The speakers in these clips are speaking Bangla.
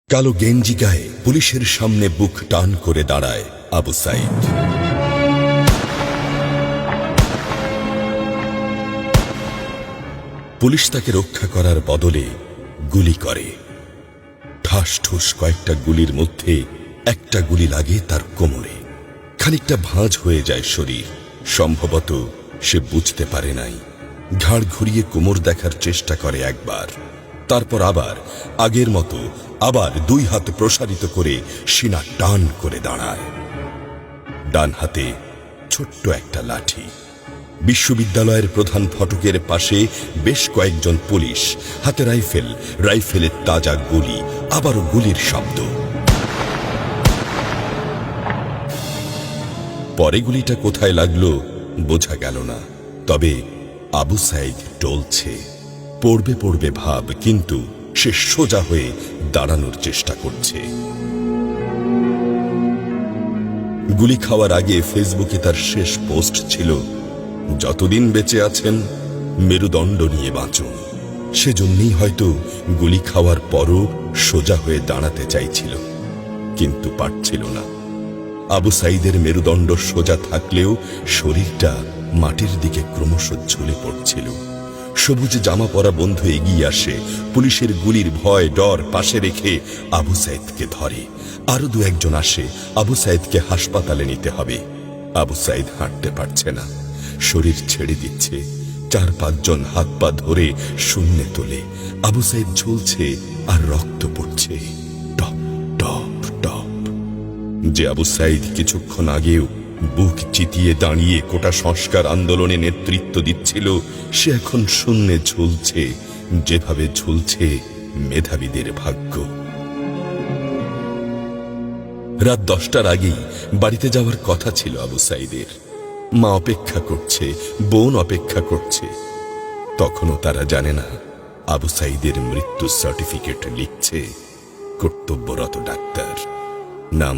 কালো গেঞ্জি গায়ে পুলিশের সামনে বুক টান করে দাঁড়ায় আবু সাইদ। পুলিশ তাকে রক্ষা করার বদলে গুলি করে। ঠাস ঠুস কয়েকটা গুলির মধ্যে একটা গুলি লাগে তার কোমরে। খানিকটা ভাঁজ হয়ে যায় শরীর। সম্ভবত সে বুঝতে পারে নাই। ঘাড় ঘুরিয়ে কোমর দেখার চেষ্টা করে একবার, তারপর আবার আগের মতো আবার দুই হাত প্রসারিত করে সিনা টান করে দাঁড়ায়। ডান হাতে ছোট্ট একটা লাঠি। বিশ্ববিদ্যালয়ের প্রধান ফটকের পাশে বেশ কয়েকজন পুলিশ, হাতে রাইফেল, রাইফেলের তাজা গুলি, আবারও গুলির শব্দ। পরে গুলিটা কোথায় লাগলো বোঝা গেল না। তবে আবু সাইদ টলছে। পড়বে পড়বে ভাব, কিন্তু সে সোজা হয়ে দাঁড়ানোর চেষ্টা করছে। গুলি খাওয়ার আগে ফেসবুকে তার শেষ পোস্ট ছিল, যতদিন বেঁচে আছেন মেরুদণ্ড নিয়ে বাঁচুন। সেজন্যই হয়তো গুলি খাওয়ার পরও সোজা হয়ে দাঁড়াতে চাইছিল, কিন্তু পারছিল না। আবু সাইদের মেরুদণ্ড সোজা থাকলেও শরীরটা মাটির দিকে ক্রমশ ঝুলে পড়ছিল। সবুজ জামা পরা বন্ধু এগিয়ে আসে, পুলিশের গুলির ভয় ডর পাশে রেখে আবু সাইদকে ধরে। আরো দু একজন আসে, আবু সাইদকে হাসপাতালে নিতে হবে। আবু সাইদ হাঁটতে পারছে না, শরীর ছেড়ে দিচ্ছে। 4-5 জন হাত পা ধরে শূন্যে তোলে। আবু সাইদ ঝুলছে আর রক্ত পড়ছে টপ টপ টপ। যে আবু সাইদ কিছুক্ষণ আগেও বুক চিতিয়ে দাঁড়িয়ে কোটা সংস্কার আন্দোলনে নেতৃত্ব দিচ্ছিল, সে এখন শূন্যে ঝুলছে, যেভাবে ঝুলছে মেধাবীদের ভাগ্য। রাত 10টার আগেই বাড়িতে যাওয়ার কথা ছিল আবু সাইদের। মা অপেক্ষা করছে, বোন অপেক্ষা করছে। তখনও তারা জানে না আবু সাইদের মৃত্যু সার্টিফিকেট লিখছে কর্তব্যরত ডাক্তার। নাম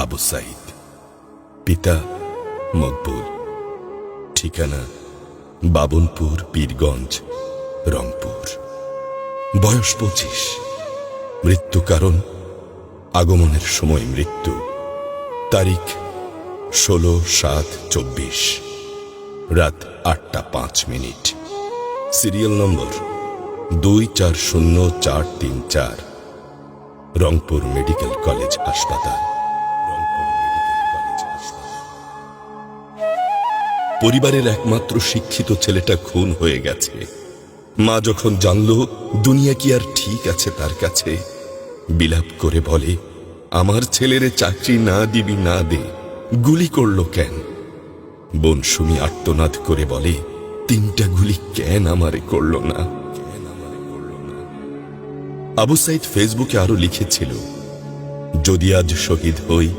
আবু সাইদ, পিতা মকবুল, ঠিকানা বাবনপুর, পীরগঞ্জ, রংপুর। বয়স 25। মৃত্যু কারণ আগমনের সময় মৃত্যু। তারিখ 16/7/24, রাত 8টা 5 minute. Serial number 240434, Rangpur medical college হাসপাতাল। পরিবারের একমাত্র শিক্ষিত ছেলেটা খুন হয়ে গেছে। মা যখন জানল দুনিয়া কি আর ঠিক আছে তার কাছে, বিলাপ করে বলে, আমার ছেলেরে চাকরি না দিবি না দে, গুলি করলো কেন? বোন সুমি আর্তনাদ করে বলে, 3টা গুলি কেন আমারে করলো না? আবু সাইদ ফেসবুকে আরো লিখেছিল, যদি আজ শহীদ হই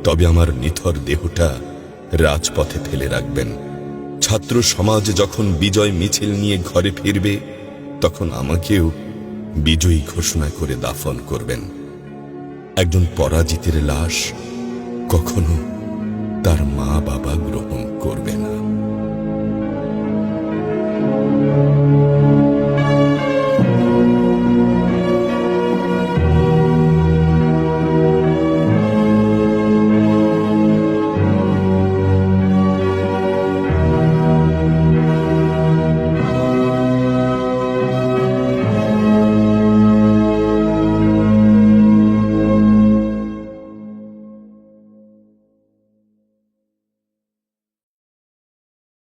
তবে আমার নিথর দেহটা রাজপথে ফেলে রাখবেন। ছাত্র সমাজ যখন বিজয় মিছিল নিয়ে ঘরে ফিরবে, তখন আমাকেও বিজয়ী ঘোষণা করে দাফন করবেন। একজন পরাজিতের লাশ কখনো তার মা বাবা গ্রহণ করবে না।